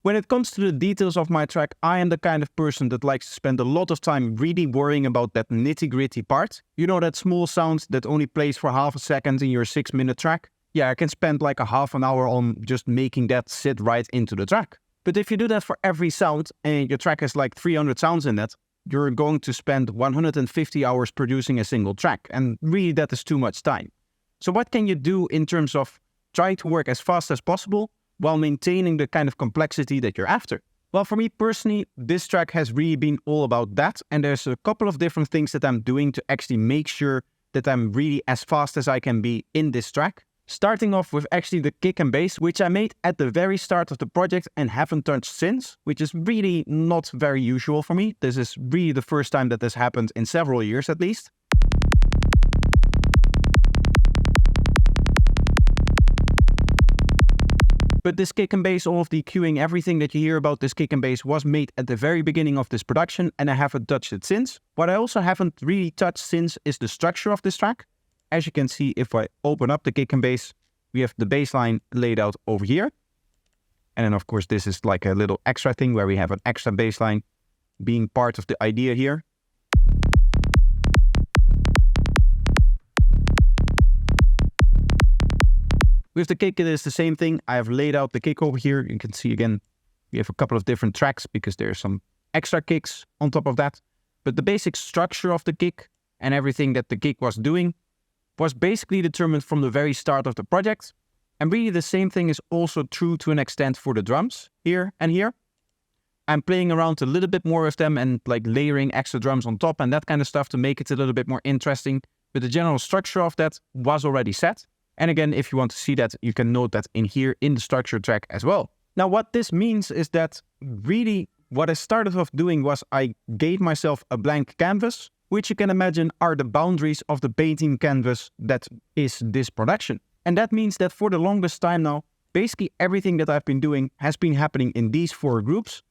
When it comes to the details of my track, I am the kind of person that likes to spend a lot of time really worrying about that nitty-gritty part. You know, that small sound that only plays for half a second in your 6-minute track? Yeah, I can spend like a half an hour on just making that sit right into the track. But if you do that for every sound and your track has like 300 sounds in it, you're going to spend 150 hours producing a single track. And really that is too much time. So what can you do in terms of trying to work as fast as possible while maintaining the kind of complexity that you're after? Well, for me personally, this track has really been all about that. And there's a couple of different things that I'm doing to actually make sure that I'm really as fast as I can be in this track. Starting off with actually the kick and bass, which I made at the very start of the project and haven't touched since, which is really not very usual for me. This is really the first time that this happened in several years at least. But this kick and bass, all of the cueing, everything that you hear about this kick and bass was made at the very beginning of this production and I haven't touched it since. What I also haven't really touched since is the structure of this track. As you can see, if I open up the kick and bass, we have the bass line laid out over here. And then of course this is like a little extra thing where we have an extra bass line being part of the idea here. With the kick, it is the same thing. I have laid out the kick over here. You can see again, we have a couple of different tracks because there's some extra kicks on top of that. But the basic structure of the kick and everything that the kick was doing was basically determined from the very start of the project. And really the same thing is also true to an extent for the drums here and here. I'm playing around a little bit more with them and like layering extra drums on top and that kind of stuff to make it a little bit more interesting. But the general structure of that was already set. And again, if you want to see that, you can note that in here in the structure track as well. Now, what this means is that really what I started off doing was I gave myself a blank canvas, which you can imagine are the boundaries of the painting canvas that is this production. And that means that for the longest time now, basically everything that I've been doing has been happening in these 4 groups,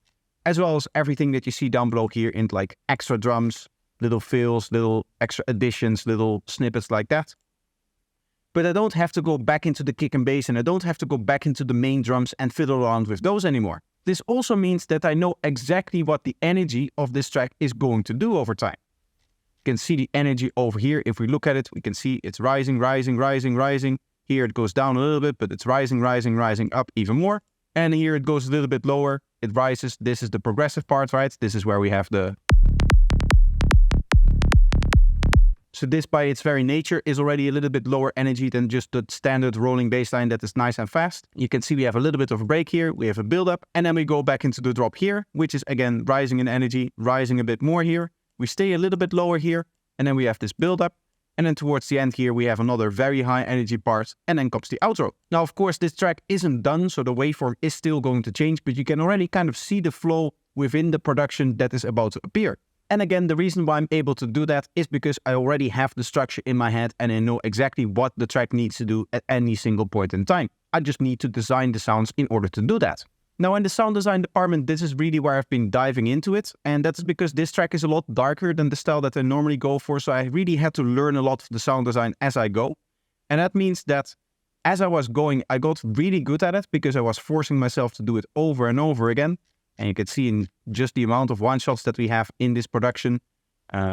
as well as everything that you see down below here in like extra drums, little fills, little extra additions, little snippets like that. But I don't have to go back into the kick and bass and I don't have to go back into the main drums and fiddle around with those anymore. This also means that I know exactly what the energy of this track is going to do over time. You can see the energy over here. If we look at it, we can see it's rising, rising, rising, rising. Here it goes down a little bit, but it's rising, rising, rising up even more. And here it goes a little bit lower. It rises. This is the progressive part, right? This is where we have the... So this by its very nature is already a little bit lower energy than just the standard rolling bass line that is nice and fast. You can see we have a little bit of a break here, we have a build up, and then we go back into the drop here, which is again rising in energy, rising a bit more here. We stay a little bit lower here, and then we have this build up. And then towards the end here, we have another very high energy part, and then comes the outro. Now, of course, this track isn't done, so the waveform is still going to change, but you can already kind of see the flow within the production that is about to appear. And again, the reason why I'm able to do that is because I already have the structure in my head and I know exactly what the track needs to do at any single point in time. I just need to design the sounds in order to do that. Now in the sound design department, this is really where I've been diving into it. And that is because this track is a lot darker than the style that I normally go for. So I really had to learn a lot of the sound design as I go. And that means that as I was going, I got really good at it because I was forcing myself to do it over and over again. And you can see in just the amount of one-shots that we have in this production,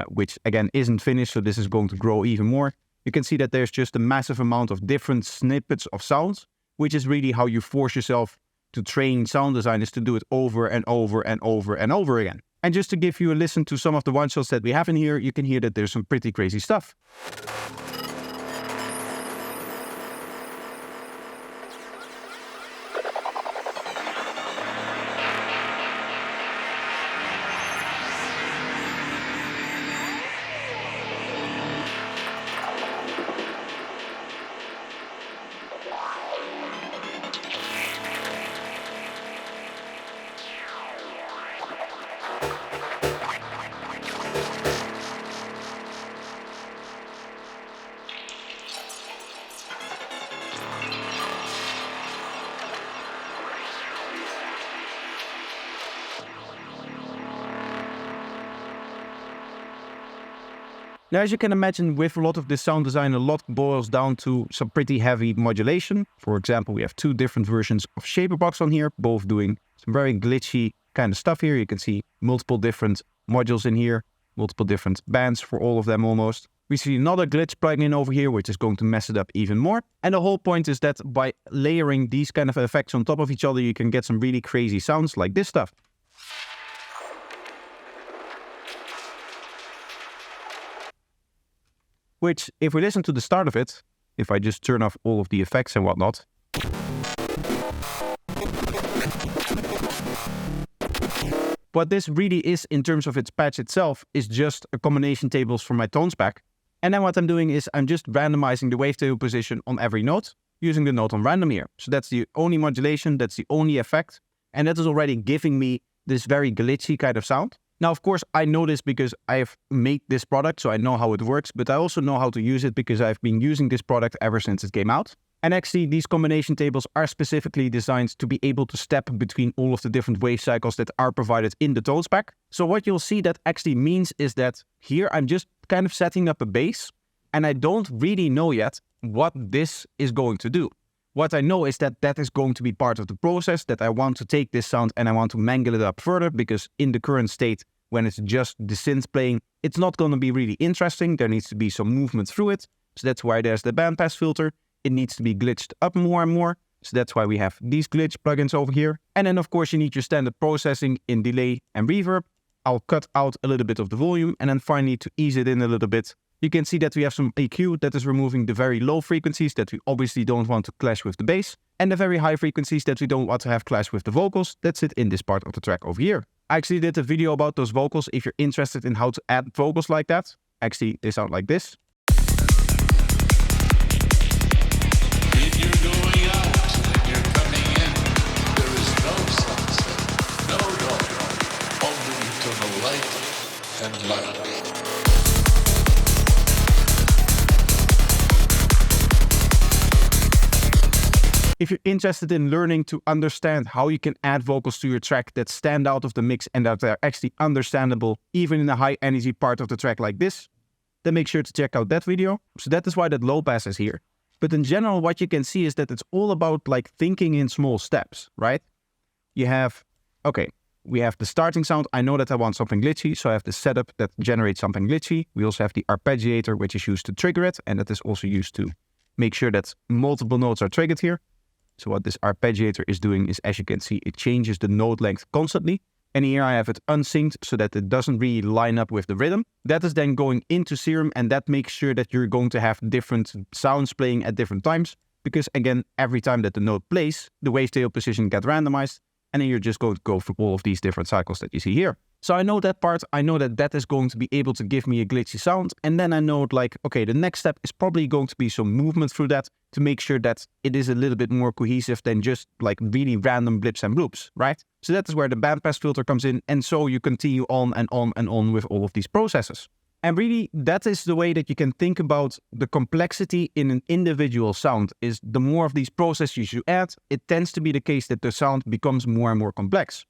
which again isn't finished, so this is going to grow even more. You can see that there's just a massive amount of different snippets of sounds, which is really how you force yourself to train sound designers to do it over and over and over and over again. And just to give you a listen to some of the one-shots that we have in here, you can hear that there's some pretty crazy stuff. Now, as you can imagine, with a lot of this sound design, a lot boils down to some pretty heavy modulation. For example, we have two different versions of Shaperbox on here, both doing some very glitchy kind of stuff here. You can see multiple different modules in here, multiple different bands for all of them almost. We see another glitch plugin over here, which is going to mess it up even more. And the whole point is that by layering these kind of effects on top of each other, you can get some really crazy sounds like this stuff. Which, if we listen to the start of it, if I just turn off all of the effects and whatnot, what this really is in terms of its patch itself is just a combination tables for my tones pack. And then what I'm doing is I'm just randomizing the wavetable position on every note using the note on random here. So that's the only modulation, that's the only effect. And that is already giving me this very glitchy kind of sound. Now, of course, I know this because I've made this product, so I know how it works, but I also know how to use it because I've been using this product ever since it came out. And actually, these combination tables are specifically designed to be able to step between all of the different wave cycles that are provided in the tones pack. So what you'll see that actually means is that here I'm just kind of setting up a base, and I don't really know yet what this is going to do. What I know is that that is going to be part of the process, that I want to take this sound and I want to mangle it up further, because in the current state, when it's just the synth playing, it's not going to be really interesting. There needs to be some movement through it. So that's why there's the bandpass filter. It needs to be glitched up more and more. So that's why we have these glitch plugins over here. And then of course you need your standard processing in delay and reverb. I'll cut out a little bit of the volume, and then finally to ease it in a little bit, you can see that we have some EQ that is removing the very low frequencies that we obviously don't want to clash with the bass, and the very high frequencies that we don't want to have clash with the vocals that sit in this part of the track over here. I actually did a video about those vocals if you're interested in how to add vocals like that. Actually, they sound like this. If you're going out and you're coming in, there is no sunset, no dawn, only eternal light and light. If you're interested in learning to understand how you can add vocals to your track that stand out of the mix and that are actually understandable even in a high energy part of the track like this, then make sure to check out that video. So that is why that low pass is here. But in general, what you can see is that it's all about like thinking in small steps, right? You have, okay, we have the starting sound. I know that I want something glitchy, so I have the setup that generates something glitchy. We also have the arpeggiator, which is used to trigger it, and that is also used to make sure that multiple notes are triggered here. So what this arpeggiator is doing is, as you can see, it changes the note length constantly. And here I have it unsynced so that it doesn't really line up with the rhythm. That is then going into Serum, and that makes sure that you're going to have different sounds playing at different times. Because again, every time that the note plays, the wavetable position gets randomized, and then you're just going to go through all of these different cycles that you see here. So I know that part, I know that that is going to be able to give me a glitchy sound, and then I know like, okay, the next step is probably going to be some movement through that to make sure that it is a little bit more cohesive than just like really random blips and bloops, right? So that is where the bandpass filter comes in, and so you continue on and on and on with all of these processes. And really, that is the way that you can think about the complexity in an individual sound, is the more of these processes you add, it tends to be the case that the sound becomes more and more complex.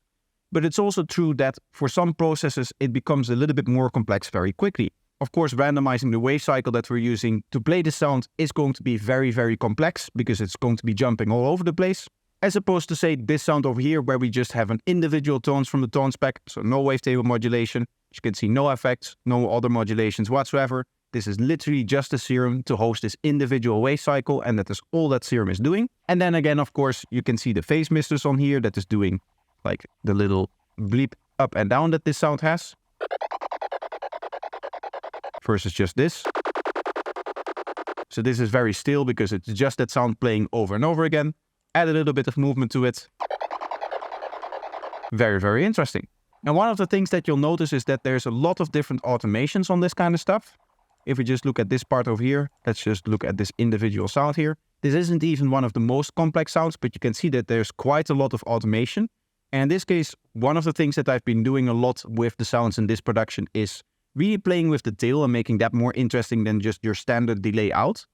But it's also true that for some processes, it becomes a little bit more complex very quickly. Of course, randomizing the wave cycle that we're using to play the sound is going to be very, very complex because it's going to be jumping all over the place. As opposed to say this sound over here where we just have an individual tones from the tones pack, so no wavetable modulation. As you can see, no effects, no other modulations whatsoever. This is literally just a Serum to host this individual wave cycle, and that is all that Serum is doing. And then again, of course, you can see the phase misters on here that is doing like the little bleep up and down that this sound has. Versus just this. So this is very still because it's just that sound playing over and over again. Add a little bit of movement to it. Very, very interesting. And one of the things that you'll notice is that there's a lot of different automations on this kind of stuff. If we just look at this part over here, let's just look at this individual sound here. This isn't even one of the most complex sounds, but you can see that there's quite a lot of automation. And in this case, one of the things that I've been doing a lot with the sounds in this production is really playing with the tail and making that more interesting than just your standard delay out.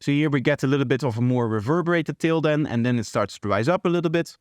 So here we get a little bit of a more reverberated tail then, and then it starts to rise up a little bit.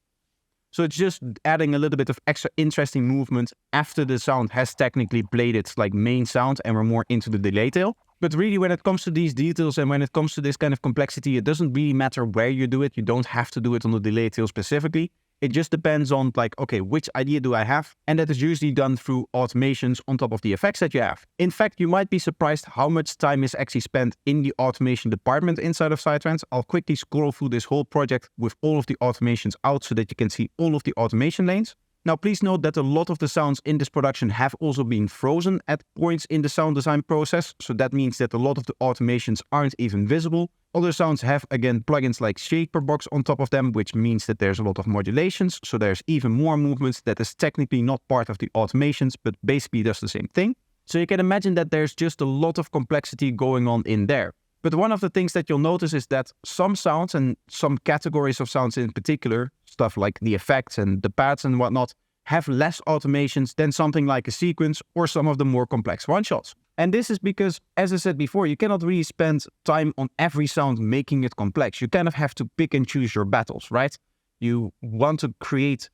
So it's just adding a little bit of extra interesting movement after the sound has technically played its like main sound and we're more into the delay tail. But really when it comes to these details and when it comes to this kind of complexity, it doesn't really matter where you do it. You don't have to do it on the delay tail specifically. It just depends on like, okay, which idea do I have? And that is usually done through automations on top of the effects that you have. In fact, you might be surprised how much time is actually spent in the automation department inside of Psytrance. I'll quickly scroll through this whole project with all of the automations out so that you can see all of the automation lanes. Now, please note that a lot of the sounds in this production have also been frozen at points in the sound design process. So that means that a lot of the automations aren't even visible. Other sounds have, again, plugins like Shaperbox on top of them, which means that there's a lot of modulations. So there's even more movements that is technically not part of the automations, but basically does the same thing. So you can imagine that there's just a lot of complexity going on in there. But one of the things that you'll notice is that some sounds and some categories of sounds in particular, stuff like the effects and the pads and whatnot, have less automations than something like a sequence or some of the more complex one-shots. And this is because, as I said before, you cannot really spend time on every sound making it complex. You kind of have to pick and choose your battles, right? You want to create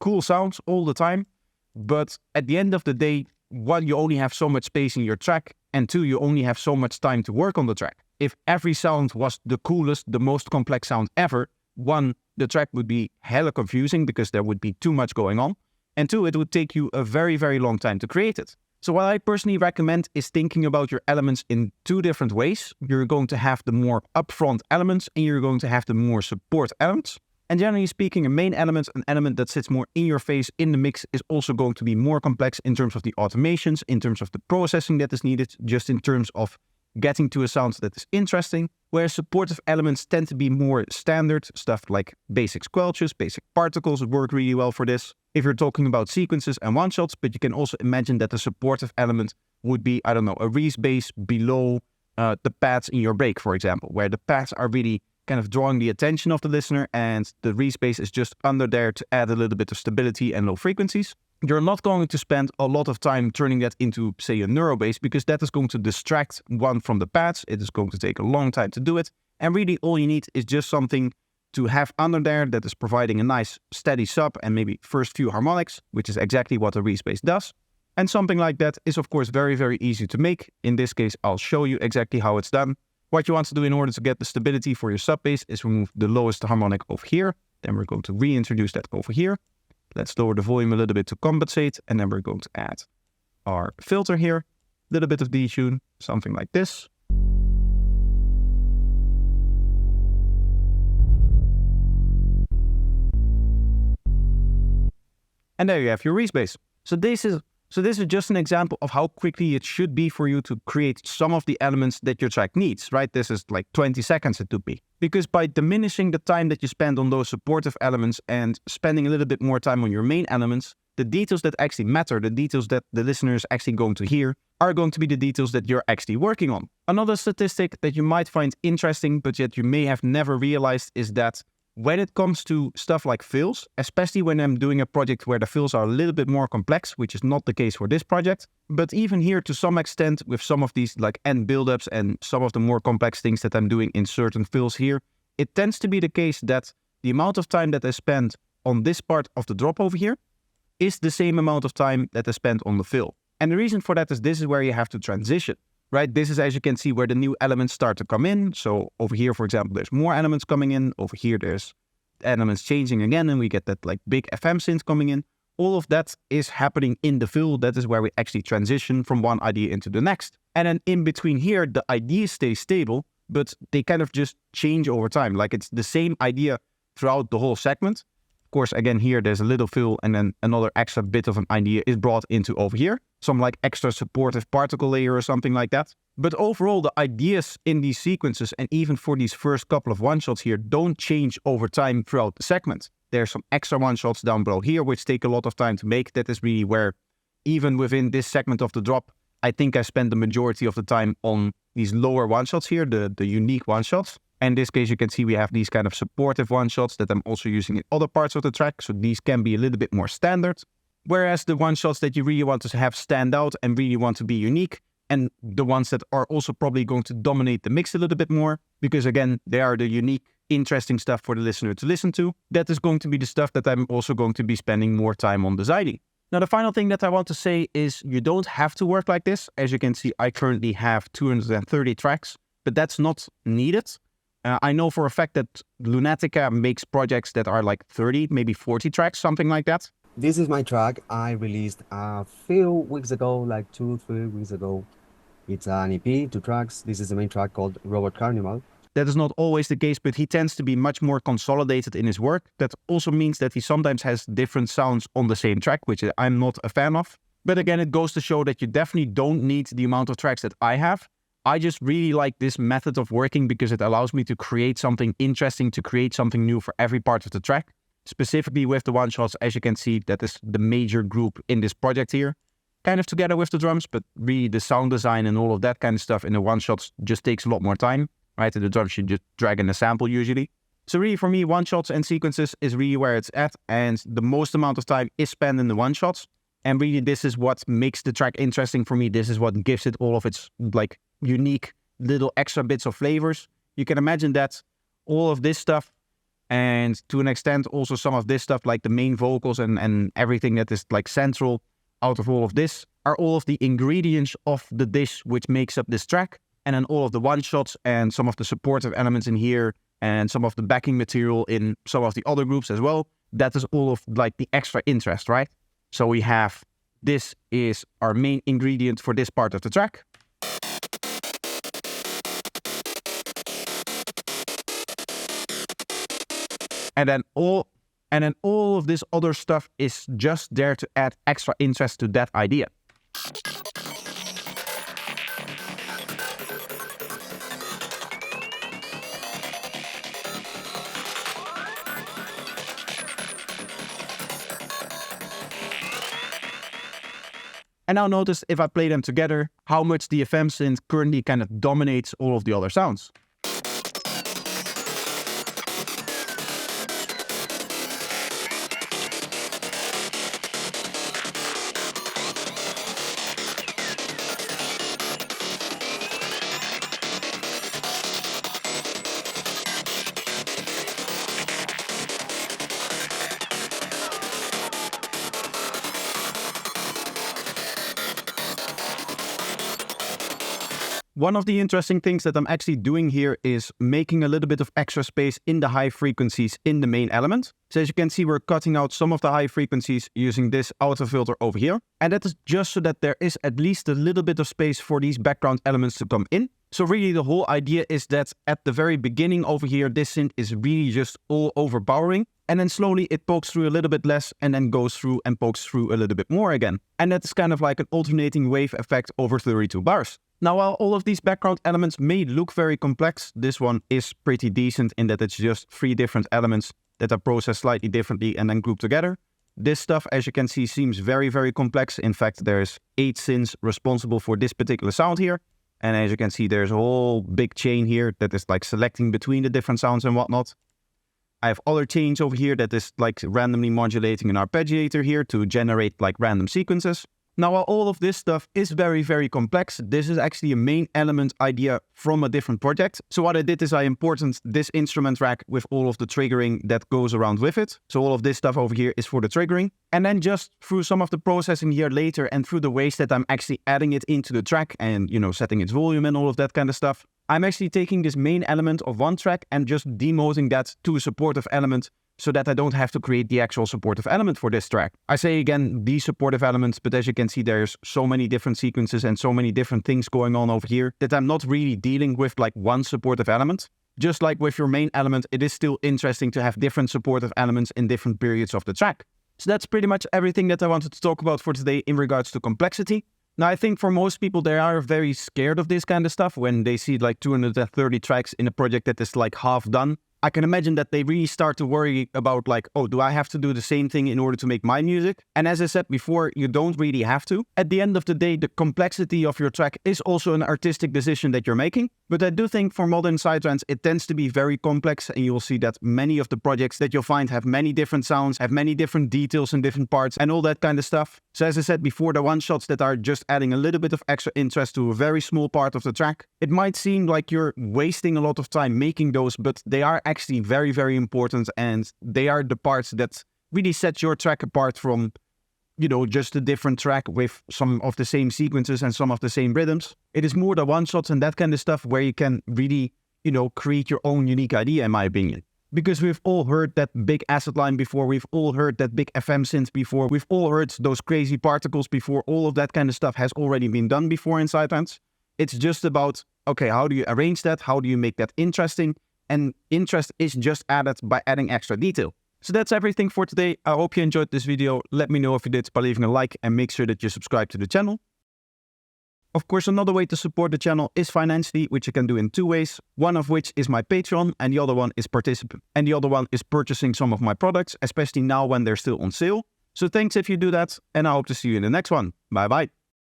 cool sounds all the time, but at the end of the day, one, you only have so much space in your track, and two, you only have so much time to work on the track. If every sound was the coolest, the most complex sound ever, one, the track would be hella confusing because there would be too much going on, and two, it would take you a very, very long time to create it. So what I personally recommend is thinking about your elements in two different ways. You're going to have the more upfront elements and you're going to have the more support elements. And generally speaking, a main element, an element that sits more in your face in the mix, is also going to be more complex in terms of the automations, in terms of the processing that is needed, just in terms of getting to a sound that is interesting, whereas supportive elements tend to be more standard, stuff like basic squelches, basic particles work really well for this. If you're talking about sequences and one-shots, but you can also imagine that the supportive element would be, I don't know, a Reese bass below the pads in your break, for example, where the pads are really kind of drawing the attention of the listener and the Reese bass is just under there to add a little bit of stability and low frequencies. You're not going to spend a lot of time turning that into, say, a neuro bass, because that is going to distract one from the pads. It is going to take a long time to do it. And really all you need is just something to have under there that is providing a nice steady sub and maybe first few harmonics, which is exactly what a Reese bass does. And something like that is of course very, very easy to make. In this case, I'll show you exactly how it's done. What you want to do in order to get the stability for your sub bass is remove the lowest harmonic over here. Then we're going to reintroduce that over here. Let's lower the volume a little bit to compensate. And then we're going to add our filter here, a little bit of detune, something like this. And there you have your Reese bass. So this is just an example of how quickly it should be for you to create some of the elements that your track needs, right? This is like 20 seconds it took me. Because by diminishing the time that you spend on those supportive elements and spending a little bit more time on your main elements, the details that actually matter, the details that the listener is actually going to hear, are going to be the details that you're actually working on. Another statistic that you might find interesting, but yet you may have never realized, is that when it comes to stuff like fills, especially when I'm doing a project where the fills are a little bit more complex, which is not the case for this project, but even here to some extent with some of these like end buildups and some of the more complex things that I'm doing in certain fills here, it tends to be the case that the amount of time that I spend on this part of the drop over here is the same amount of time that I spent on the fill. And the reason for that is this is where you have to transition. Right, this is, as you can see, where the new elements start to come in. So over here, for example, there's more elements coming in. Over here, there's elements changing again, and we get that like big FM synth coming in. All of that is happening in the fill. That is where we actually transition from one idea into the next. And then in between here, the ideas stay stable, but they kind of just change over time. Like it's the same idea throughout the whole segment. Of course, again, here there's a little fill and then another extra bit of an idea is brought into over here. Some like extra supportive particle layer or something like that. But overall, the ideas in these sequences and even for these first couple of one-shots here don't change over time throughout the segment. There's some extra one-shots down below here which take a lot of time to make. That is really where, even within this segment of the drop, I think I spend the majority of the time on these lower one-shots here, the unique one-shots. And in this case, you can see we have these kind of supportive one-shots that I'm also using in other parts of the track. So these can be a little bit more standard. Whereas the one-shots that you really want to have stand out and really want to be unique, and the ones that are also probably going to dominate the mix a little bit more, because again, they are the unique, interesting stuff for the listener to listen to. That is going to be the stuff that I'm also going to be spending more time on designing. Now, the final thing that I want to say is you don't have to work like this. As you can see, I currently have 230 tracks, but that's not needed. I know for a fact that Lunatica makes projects that are like 30, maybe 40 tracks, something like that. This is my track I released a few weeks ago, like 2-3 weeks ago. It's an EP, 2 tracks. This is the main track called Robot Carnival. That is not always the case, but he tends to be much more consolidated in his work. That also means that he sometimes has different sounds on the same track, which I'm not a fan of. But again, it goes to show that you definitely don't need the amount of tracks that I have. I just really like this method of working because it allows me to create something interesting, to create something new for every part of the track. Specifically with the one-shots, as you can see, that is the major group in this project here. Kind of together with the drums, but really the sound design and all of that kind of stuff in the one-shots just takes a lot more time. Right, and the drums should just drag in a sample usually. So really for me, one-shots and sequences is really where it's at, and the most amount of time is spent in the one-shots. And really this is what makes the track interesting for me. This is what gives it all of its like unique little extra bits of flavors. You can imagine that all of this stuff, and to an extent also some of this stuff like the main vocals and everything that is like central out of all of this, are all of the ingredients of the dish which makes up this track. And then all of the one-shots and some of the supportive elements in here and some of the backing material in some of the other groups as well. That is all of like the extra interest, right? So we have, this is our main ingredient for this part of the track. And then all of this other stuff is just there to add extra interest to that idea. And now notice if I play them together, how much the FM synth currently kind of dominates all of the other sounds. One of the interesting things that I'm actually doing here is making a little bit of extra space in the high frequencies in the main element. So as you can see, we're cutting out some of the high frequencies using this auto filter over here. And that is just so that there is at least a little bit of space for these background elements to come in. So really the whole idea is that at the very beginning over here, this synth is really just all overpowering. And then slowly it pokes through a little bit less and then goes through and pokes through a little bit more again. And that's kind of like an alternating wave effect over 32 bars. Now, while all of these background elements may look very complex, this one is pretty decent in that it's just 3 different elements that are processed slightly differently and then grouped together. This stuff, as you can see, seems very, very complex. In fact, there's 8 synths responsible for this particular sound here. And as you can see, there's a whole big chain here that is like selecting between the different sounds and whatnot. I have other chains over here that is like randomly modulating an arpeggiator here to generate like random sequences. Now, while all of this stuff is very, very complex, this is actually a main element idea from a different project. So what I did is I imported this instrument rack with all of the triggering that goes around with it. So all of this stuff over here is for the triggering. And then just through some of the processing here later and through the ways that I'm actually adding it into the track and, you know, setting its volume and all of that kind of stuff, I'm actually taking this main element of one track and just demoting that to a supportive element so that I don't have to create the actual supportive element for this track. I say again, these supportive elements, but as you can see, there's so many different sequences and so many different things going on over here that I'm not really dealing with like one supportive element. Just like with your main element, it is still interesting to have different supportive elements in different periods of the track. So that's pretty much everything that I wanted to talk about for today in regards to complexity. Now, I think for most people, they are very scared of this kind of stuff when they see like 230 tracks in a project that is like half done. I can imagine that they really start to worry about like, oh, do I have to do the same thing in order to make my music? And as I said before, you don't really have to. At the end of the day, the complexity of your track is also an artistic decision that you're making. But I do think for modern psytrance, it tends to be very complex, and you'll see that many of the projects that you'll find have many different sounds, have many different details in different parts, and all that kind of stuff. So as I said before, the one-shots that are just adding a little bit of extra interest to a very small part of the track, it might seem like you're wasting a lot of time making those, but they are actually very, very important, and they are the parts that really set your track apart from, you know, just a different track with some of the same sequences and some of the same rhythms. It is more the one-shots and that kind of stuff where you can really, you know, create your own unique idea, in my opinion. Because we've all heard that big acid line before, we've all heard that big FM synth before, we've all heard those crazy particles before, all of that kind of stuff has already been done before in psytrance. It's just about, okay, how do you arrange that? How do you make that interesting? And interest is just added by adding extra detail. So that's everything for today. I hope you enjoyed this video. Let me know if you did by leaving a like and make sure that you subscribe to the channel. Of course, another way to support the channel is financially, which you can do in 2 ways. One of which is my Patreon, and the other one is participant. And the other one is purchasing some of my products, especially now when they're still on sale. So thanks if you do that, and I hope to see you in the next one. Bye bye.